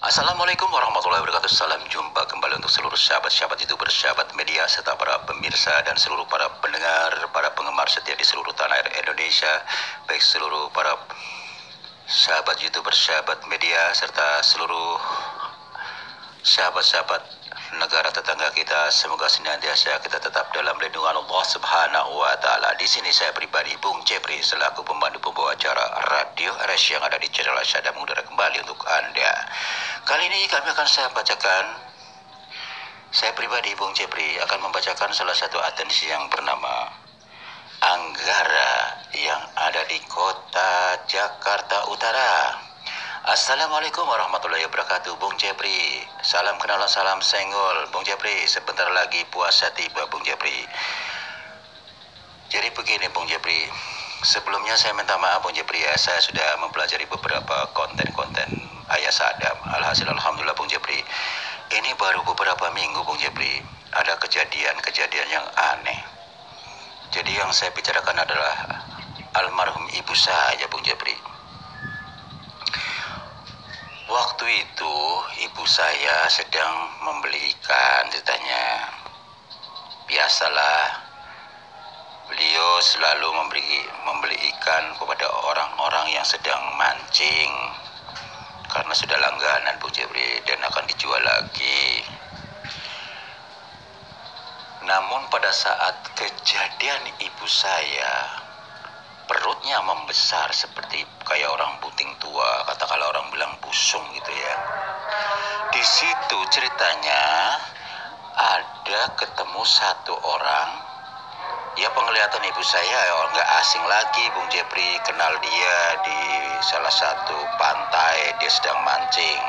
Assalamualaikum warahmatullahi wabarakatuh. Salam jumpa kembali untuk seluruh sahabat-sahabat YouTuber, sahabat media, serta para pemirsa dan seluruh para pendengar, para penggemar setia di seluruh tanah air Indonesia. Baik seluruh para sahabat YouTuber, sahabat media, serta seluruh sahabat-sahabat negara tetangga kita, semoga senantiasa kita tetap dalam lindungan Allah Subhanahu wa taala. Di sini saya pribadi Bung Jepri selaku pembantu pembawa acara Radio RS yang ada di channel Asyada mengudara kembali untuk Anda. Kali ini saya pribadi Bung Jepri akan membacakan salah satu atensi yang bernama Anggara yang ada di kota Jakarta Utara. Assalamualaikum warahmatullahi wabarakatuh, Bung Jepri. Salam kenal, salam senggol, Bung Jepri. Sebentar lagi puasa tiba, Bung Jepri. Jadi begini, Bung Jepri. Sebelumnya saya minta maaf, Bung Jepri ya. Saya sudah mempelajari beberapa konten-konten Ayah Sadam. Alhasil alhamdulillah, Bung Jepri. Ini baru beberapa minggu, Bung Jepri. Ada kejadian-kejadian yang aneh. Jadi yang saya bicarakan adalah almarhum ibu saya, Bung Jepri. Waktu itu ibu saya sedang membeli ikan, ceritanya. Biasalah, beliau selalu membeli ikan kepada orang-orang yang sedang mancing karena sudah langganan, Bu Jepri, dan akan dijual lagi. Namun pada saat kejadian ibu saya perutnya membesar seperti kayak orang puting tua, katakanlah orang bilang busung gitu ya. Di situ ceritanya ada ketemu satu orang, ya penglihatan ibu saya nggak asing lagi, Bung Jepri. Kenal dia di salah satu pantai, dia sedang mancing.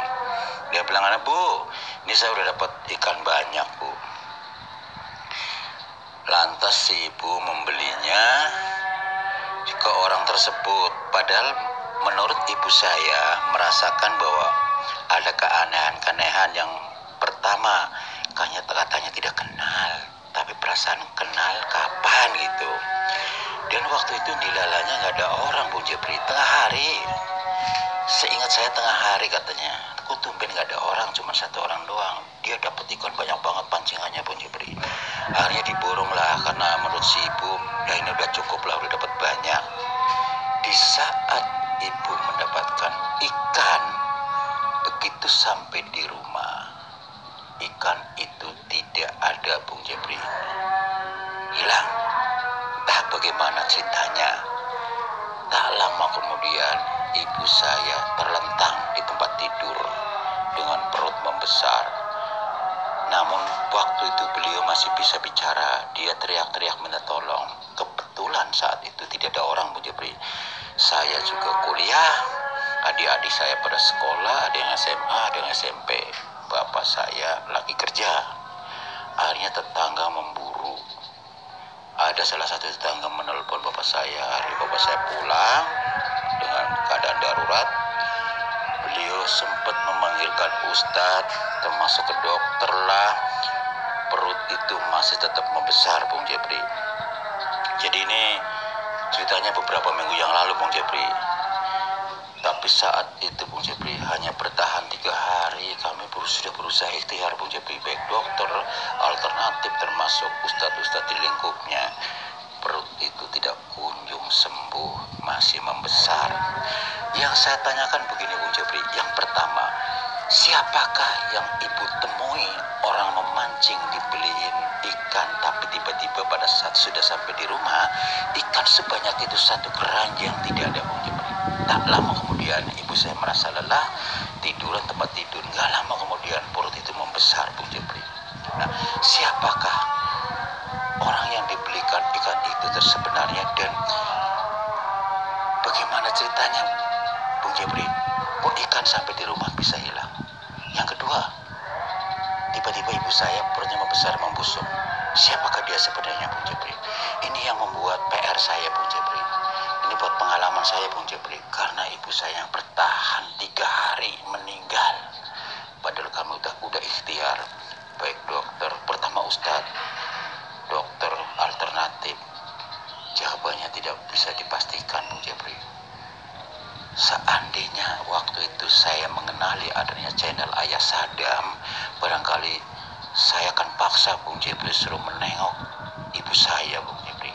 Dia bilang, "Bu, ini saya udah dapat ikan banyak, Bu." Lantas si ibu membelinya ke orang tersebut, padahal menurut ibu saya merasakan bahwa ada keanehan yang pertama, katanya tidak kenal, tapi perasaan kenal kapan gitu. Dan waktu itu di lalanya nggak ada orang, Bu Jepri, tengah hari. Seingat saya tengah hari katanya. Kok tumben nggak ada orang, cuma satu orang doang. Dia dapat ikan banyak banget pancingannya, Bu Jepri. Akhirnya diborong lah, karena menurut si ibu, ya ini udah cukup lah, udah dapat banyak. Di saat ibu mendapatkan ikan, begitu sampai di rumah, ikan itu tidak ada, Bung Jepri. Hilang. Entah bagaimana ceritanya. Tak lama kemudian, ibu saya terlentang di tempat tidur dengan perut membesar. Namun waktu itu beliau masih bisa bicara. Dia teriak-teriak minta tolong. Kebetulan saat itu tidak ada orang, Bu Jepri. Saya juga kuliah, adik-adik saya pada sekolah, ada yang SMA, ada yang SMP. Bapak saya lagi kerja. Akhirnya tetangga memburu. Ada salah satu tetangga menelpon bapak saya. Akhirnya bapak saya pulang dengan keadaan darurat. Beliau sempat memanggilkan ustadz, termasuk ke dokter lah. Perut itu masih tetap membesar, Bung Jepri. Jadi ini ceritanya beberapa minggu yang lalu, Bung Jepri. Tapi saat itu, Bung Jepri, hanya bertahan 3 hari. Kami sudah berusaha ikhtiar, Bung Jepri, baik dokter, alternatif, termasuk ustadz-ustadz di lingkupnya. Perut itu tidak kunjung sembuh, masih membesar. Yang saya tanyakan begini, Bung Jepri. Yang pertama, siapakah yang ibu temui orang memancing dibeliin ikan, tapi tiba-tiba pada saat sudah sampai di rumah, ikan sebanyak itu satu keranjang tidak ada, Bung Jepri. Tak lama kemudian ibu saya merasa lelah, tiduran tempat tidur. Gak lama kemudian perut itu membesar, Bung Jepri. Nah, siapakah orang yang dibelikan ikan itu sebenarnya, dan bagaimana ceritanya, Bung Jepri, kok ikan sampai di rumah bisa hilang? Yang kedua, tiba-tiba ibu saya perutnya membesar, membusuk. Siapakah dia sebenarnya, Bung Jepri? Ini yang membuat PR saya, Bung Jepri. Ini buat pengalaman saya, Bung Jepri. Karena ibu saya yang bertahan 3 hari meninggal. Padahal kami udah ikhtiar. Baik dokter, pertama ustadz, dokter alternatif. Jawabannya tidak bisa dipastikan, Bung Jepri. Seandainya waktu itu saya mengenali ada sebenarnya channel Ayah Sadam, barangkali saya akan paksa Bung Jepri suruh menengok ibu saya, Bung Jepri.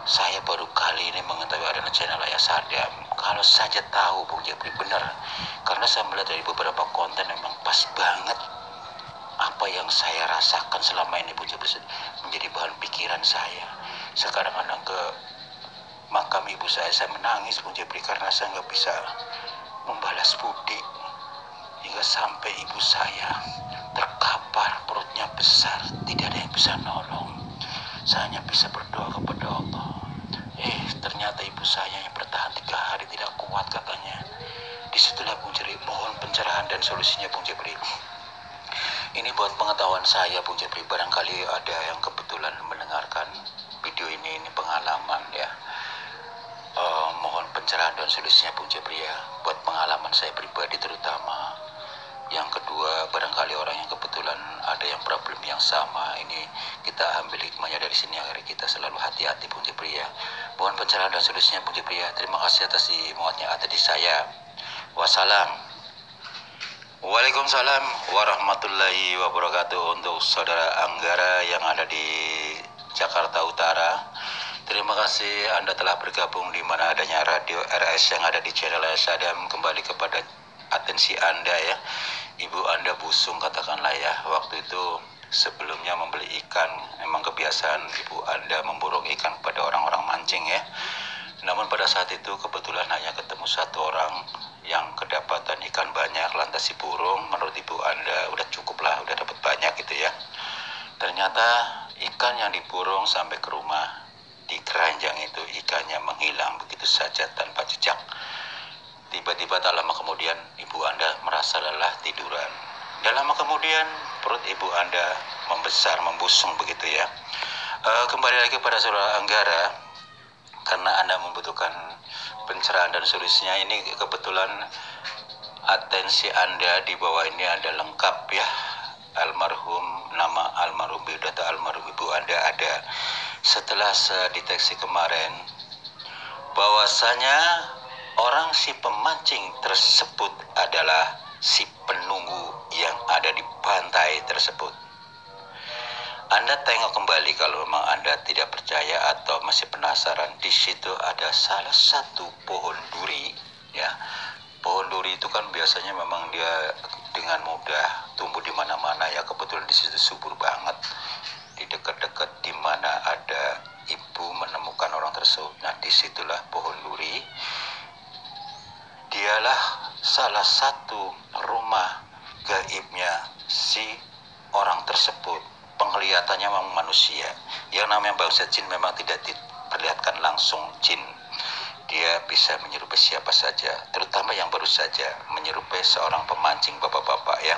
Saya baru kali ini mengetahui ada channel Ayah Sadam. Kalau saja tahu, Bung Jepri, benar. Karena saya melihat dari beberapa konten memang pas banget apa yang saya rasakan selama ini, Bung Jepri, menjadi bahan pikiran saya. Sekarang kadang ke makam ibu saya menangis, Bung Jepri, karena saya nggak bisa membalas budi. Hingga sampai ibu saya terkapar, perutnya besar, tidak ada yang bisa nolong. Saya hanya bisa berdoa kepada Allah. Ternyata ibu saya yang bertahan 3 hari tidak kuat katanya. Disitulah Bung Jepri, mohon pencerahan dan solusinya, Bung Jepri. Ini buat pengetahuan saya, Bung Jepri, barangkali ada yang kebetulan mendengarkan video ini pengalaman ya. Mohon pencerahan dan solusinya, Bung Jepri, ya, buat pengalaman saya pribadi terutama. Yang kedua, barangkali orang yang kebetulan ada yang problem yang sama, ini kita ambil hikmahnya dari sini agar kita selalu hati-hati, Bung Jepri, ya. Mohon pencerahan dan solusinya, Bung Jepri, ya. Terima kasih atas muatnya ada di saya. Wassalam. Waalaikumsalam warahmatullahi wabarakatuh. Untuk saudara Anggara yang ada di Jakarta Utara, terima kasih Anda telah bergabung di mana adanya radio RS yang ada di channel Sadam. Kembali kepada atensi Anda, ya. Ibu Anda busung katakanlah, ya. Waktu itu sebelumnya membeli ikan, memang kebiasaan ibu Anda memborong ikan kepada orang-orang mancing, ya. Namun pada saat itu kebetulan hanya ketemu 1 orang yang kedapatan ikan banyak, lantas si burung menurut ibu Anda udah cukup lah, udah dapat banyak gitu, ya. Ternyata ikan yang diburung sampai ke rumah, di keranjang itu ikannya menghilang begitu saja tanpa jejak. Tiba-tiba tak lama kemudian ibu Anda merasa lelah tiduran. Dan lama kemudian perut ibu Anda membesar, membusung begitu, ya. Kembali lagi pada saudara Anggara, karena Anda membutuhkan pencerahan dan solusinya. Ini kebetulan atensi Anda di bawah ini ada lengkap, ya. Nama almarhum biodata almarhum ibu Anda ada. Setelah saya deteksi kemarin bahwasanya orang si pemancing tersebut adalah si penunggu yang ada di pantai tersebut. Anda tengok kembali kalau memang Anda tidak percaya atau masih penasaran. Di situ ada salah satu pohon duri, ya. Pohon duri itu kan biasanya memang dia dengan mudah tumbuh di mana-mana, ya. Kebetulan di situ subur banget. Di dekat-dekat di mana ada ibu menemukan orang tersebut. Nah, disitulah pohon duri. Dialah salah satu rumah gaibnya si orang tersebut. Penglihatannya memang manusia. Yang namanya bangsa jin memang tidak diperlihatkan langsung jin. Dia bisa menyerupai siapa saja, terutama yang baru saja menyerupai seorang pemancing, bapak-bapak, ya.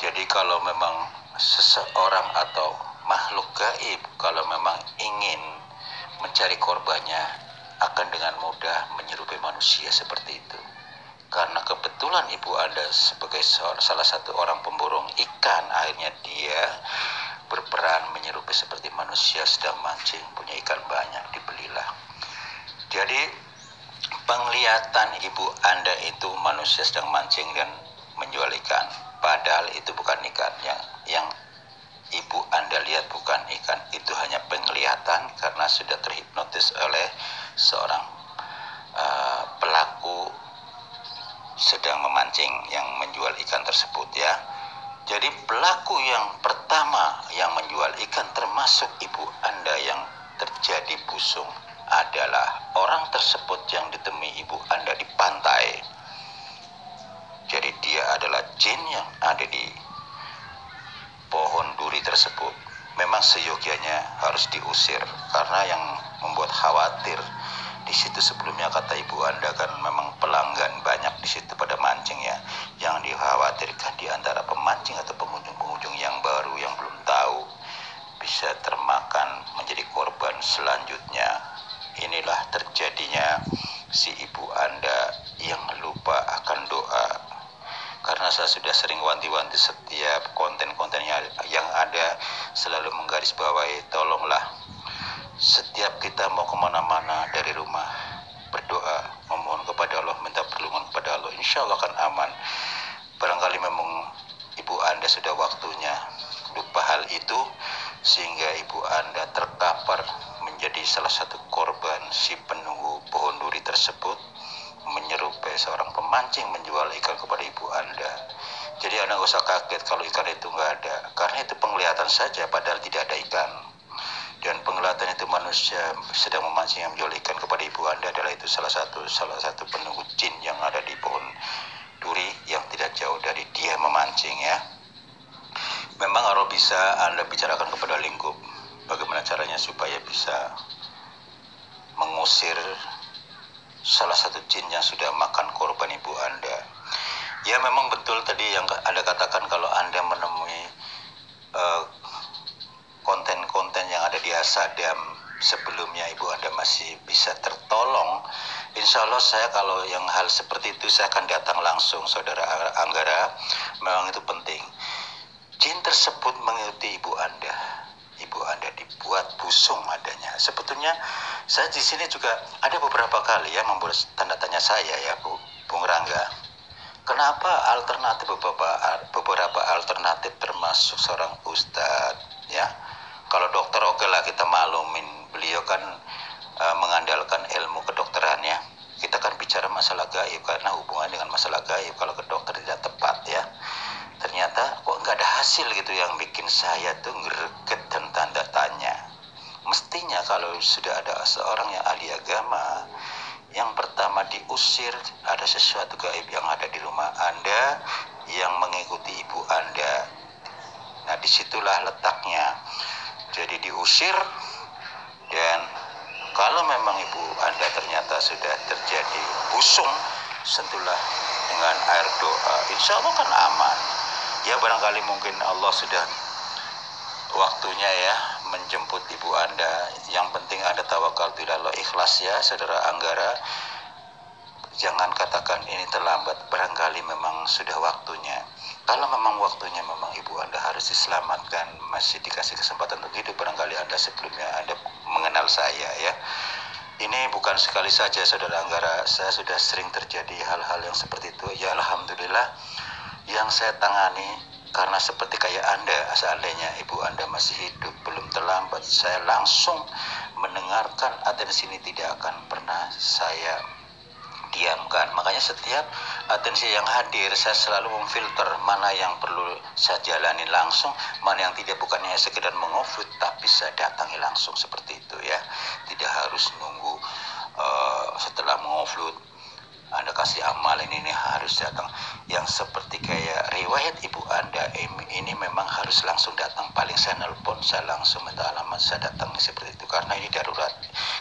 Jadi kalau memang seseorang atau makhluk gaib kalau memang ingin mencari korbannya, akan dengan mudah menyerupai manusia seperti itu. Karena kebetulan ibu Anda sebagai salah satu orang pemborong ikan, akhirnya dia berperan menyerupai seperti manusia sedang mancing, punya ikan banyak, dibelilah. Jadi penglihatan ibu Anda itu manusia sedang mancing dan menjual ikan, padahal itu bukan ikan. Yang ibu Anda lihat bukan ikan, itu hanya penglihatan karena sudah terhipnotis oleh seorang pelaku sedang memancing yang menjual ikan tersebut, ya. Jadi pelaku yang pertama yang menjual ikan termasuk ibu Anda yang terjadi busung adalah orang tersebut yang ditemui ibu Anda di pantai. Jadi dia adalah jin yang ada di pohon duri tersebut. Memang seyogianya harus diusir karena yang membuat khawatir di situ sebelumnya kata ibu Anda kan memang pelanggan banyak di situ pada mancing, ya. Yang dikhawatirkan di antara pemancing atau pengunjung-pengunjung yang baru yang belum tahu bisa termakan menjadi korban selanjutnya. Inilah terjadinya si ibu Anda yang lupa akan doa. Karena saya sudah sering wanti-wanti setiap konten-kontennya yang ada selalu menggarisbawahi, tolonglah setiap kita mau kemana-mana dari rumah berdoa, memohon kepada kepada Allah, minta perlindungan kepada Allah, insya Allah akan aman. Barangkali memang ibu Anda sudah waktunya lupa hal itu, sehingga ibu Anda terkapar menjadi salah satu korban si penunggu pohon duri tersebut, menyerupai seorang pemancing menjual ikan kepada ibu Anda. Jadi Anda nggak usah kaget kalau ikan itu nggak ada, karena itu penglihatan saja padahal tidak ada ikan. Dan penglihatan itu manusia sedang memancing yang menjual ikan kepada ibu Anda adalah itu salah satu penunggu jin yang ada di pohon duri yang tidak jauh dari dia memancing ya. Memang kalau bisa Anda bicarakan kepada lingkup bagaimana caranya supaya bisa mengusir salah satu jin yang sudah makan korban ibu Anda. Ya memang betul tadi yang Anda katakan, kalau Anda menemui konten-konten yang ada di Asadam sebelumnya ibu Anda masih bisa tertolong, insya Allah saya kalau yang hal seperti itu saya akan datang langsung, saudara Anggara. Memang itu penting. Jin tersebut mengikuti ibu Anda. Ibu Anda dibuat busung adanya. Sebetulnya saya di sini juga ada beberapa kali ya membuat tanda tanya saya ya, Bung Rangga. Kenapa alternatif beberapa alternatif termasuk seorang ustadz ya. Kalau dokter oke lah kita maklumin, beliau kan mengandalkan ilmu kedokteran ya. Kita kan bicara masalah gaib karena hubungan dengan masalah gaib, kalau ke dokter tidak tepat ya. Ternyata kok nggak ada hasil gitu, yang bikin saya tuh greget dan tanda tanya. Mestinya kalau sudah ada seorang yang ahli agama, yang pertama diusir ada sesuatu gaib yang ada di rumah Anda yang mengikuti ibu Anda. Nah disitulah letaknya. Jadi diusir, dan kalau memang ibu Anda ternyata sudah terjadi busung, sentuhlah dengan air doa, insya Allah kan aman. Ya barangkali mungkin Allah sudah waktunya ya menjemput ibu Anda. Yang penting Anda tawakal ilallah, ikhlas ya saudara Anggara. Jangan katakan ini terlambat, barangkali memang sudah waktunya. Kalau memang waktunya memang ibu Anda harus diselamatkan, masih dikasih kesempatan untuk hidup, barangkali Anda sebelumnya Anda mengenal saya ya. Ini bukan sekali saja saudara Anggara, saya sudah sering terjadi hal-hal yang seperti itu. Ya alhamdulillah yang saya tangani, karena seperti kayak Anda, seandainya ibu Anda masih hidup, belum terlambat, saya langsung mendengarkan, atensi ini tidak akan pernah saya diamkan. Makanya setiap atensi yang hadir saya selalu memfilter mana yang perlu saya jalani langsung, mana yang tidak, bukannya sekedar mengoflut tapi saya datangi langsung seperti itu ya. Tidak harus nunggu setelah mengoflut Anda kasih amal ini harus datang. Yang seperti kayak riwayat ibu Anda ini memang harus langsung datang. Paling saya nelpon, saya langsung minta alamat, saya datang seperti itu, karena ini darurat.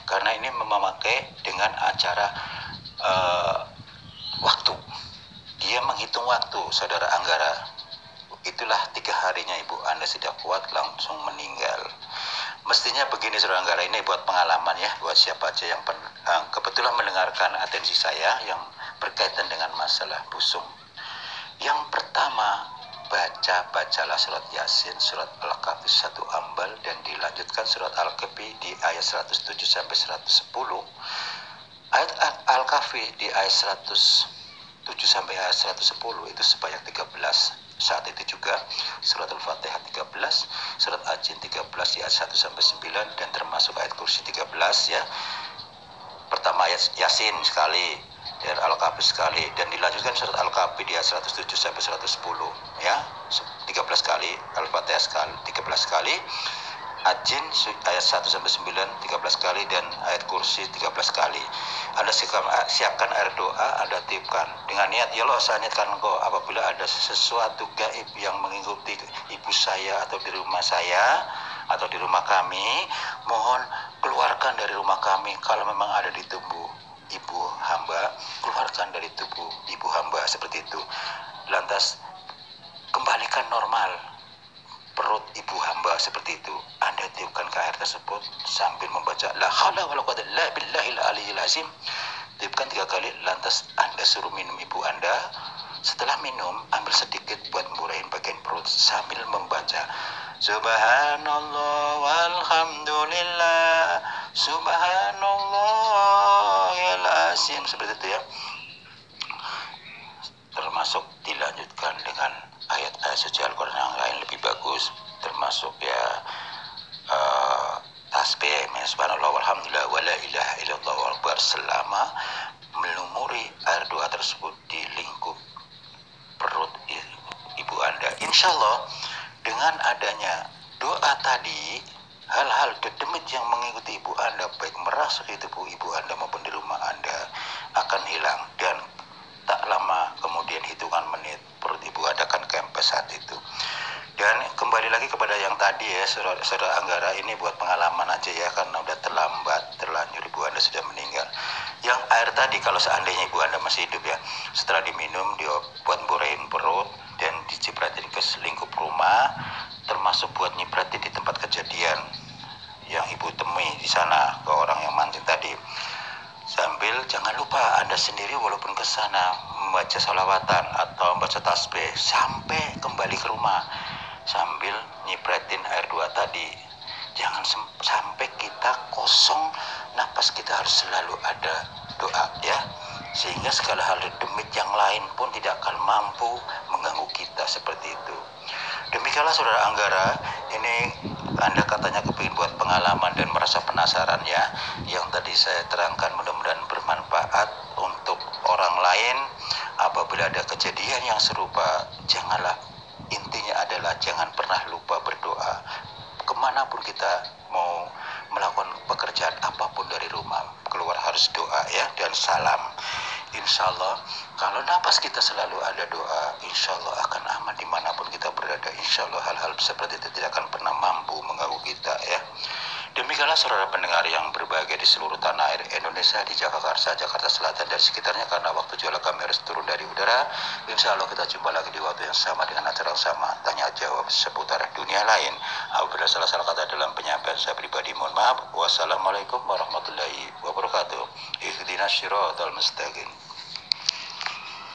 Karena ini memakai dengan acara waktu. Dia menghitung waktu, saudara Anggara. Itulah 3 harinya ibu Anda tidak kuat langsung meninggal. Mestinya begini saudara Anggara, ini buat pengalaman ya, buat siapa aja yang kebetulan mendengarkan atensi saya yang berkaitan dengan masalah busung. Yang pertama, bacalah surat Yasin, surat Al-Kahfi 1 ambal, dan dilanjutkan surat Al-Kahfi di ayat 107 sampai 110. Ayat Al-Kahfi di ayat 107 sampai ayat 110 itu sebanyak 13. Saat itu juga surat Al-Fatihah 13, surat Al-Jin 13 di ayat 1 sampai 9, dan termasuk ayat kursi 13 ya. Pertama ayat Yasin sekali, dan Al-Kahfi sekali, dan dilanjutkan surat Al-Kahfi di ayat 107 sampai 110 ya. 13 kali, Al-Fatihah sekali 13 kali, Al-Jin ayat 1 sampai 9 13 kali, dan ayat kursi 13 kali. Anda siapkan air doa, Anda tiupkan dengan niat, ya Allah saya niatkan Engkau apabila ada sesuatu gaib yang mengikuti ibu saya atau di rumah saya atau di rumah kami, mohon keluarkan dari rumah kami. Kalau memang ada di tubuh ibu hamba, keluarkan dari tubuh ibu hamba, seperti itu. Lantas kembalikan normal perut ibu hamba, seperti itu. Anda tiupkan ke air tersebut sambil membaca la haula wala quwwata illa billahil aliyyil azim. Tiupkan 3 kali, lantas Anda suruh minum ibu Anda. Setelah minum, ambil sedikit buat murahin bagian perut sambil membaca subhanallah walhamdulillah subhanallahil azim, seperti itu ya. dilanjutkan dengan ayat-ayat suci Al-Quran yang lain lebih bagus, termasuk ya tasbih subhanallah walhamdulillah wala ilaha illallah wal akbar selama melumuri air doa tersebut di lingkup perut ibu Anda. Insya Allah dengan adanya doa tadi, hal-hal dedemit yang mengikuti ibu Anda, baik merasuk di tubuh ibu Anda maupun di rumah Anda, akan hilang. Dan tak lama kemudian, hitungan menit, perut ibu Anda akan kempes saat itu. Dan kembali lagi kepada yang tadi ya, saudara Anggara, ini buat pengalaman aja ya, karena udah terlanjur ibu Anda sudah meninggal. Yang air tadi, kalau seandainya ibu Anda masih hidup ya, setelah diminum, buat borehin perut dan dicipratin ke lingkup rumah, termasuk buat nyipratin di tempat kejadian yang ibu temui di sana ke orang yang mancing tadi. Sambil jangan lupa Anda sendiri walaupun ke sana membaca salawatan atau membaca tasbih sampai kembali ke rumah sambil nyipratin air doa tadi. Jangan sampai kita kosong napas, kita harus selalu ada doa ya, sehingga segala hal demit yang lain pun tidak akan mampu mengganggu kita seperti itu. Demikianlah saudara Anggara, ini Anda katanya kepingin buat pengalaman dan merasa penasaran ya. Yang tadi saya terangkan mudah-mudahan bermanfaat untuk orang lain. Apabila ada kejadian yang serupa, janganlah, intinya adalah jangan pernah lupa berdoa. Kemanapun kita mau melakukan pekerjaan apapun dari rumah, keluar harus doa ya, dan salam. Insya Allah kalau napas kita selalu ada doa, insya Allah akan aman dimanapun kita berada. Insya Allah hal-hal seperti itu tidak akan pernah mampu mengganggu kita ya. Demikianlah saudara pendengar yang berbahagia di seluruh tanah air Indonesia, di Jakarta, Jakarta Selatan dan sekitarnya, karena waktu jualan kami harus turun dari udara. Insya Allah kita jumpa lagi di waktu yang sama dengan acara yang sama, tanya jawab seputar dunia lain. Apabila salah-salah kata dalam penyampaian saya pribadi, mohon maaf. Wassalamualaikum warahmatullahi wabarakatuh. Ihdinas syiratal mustaqim.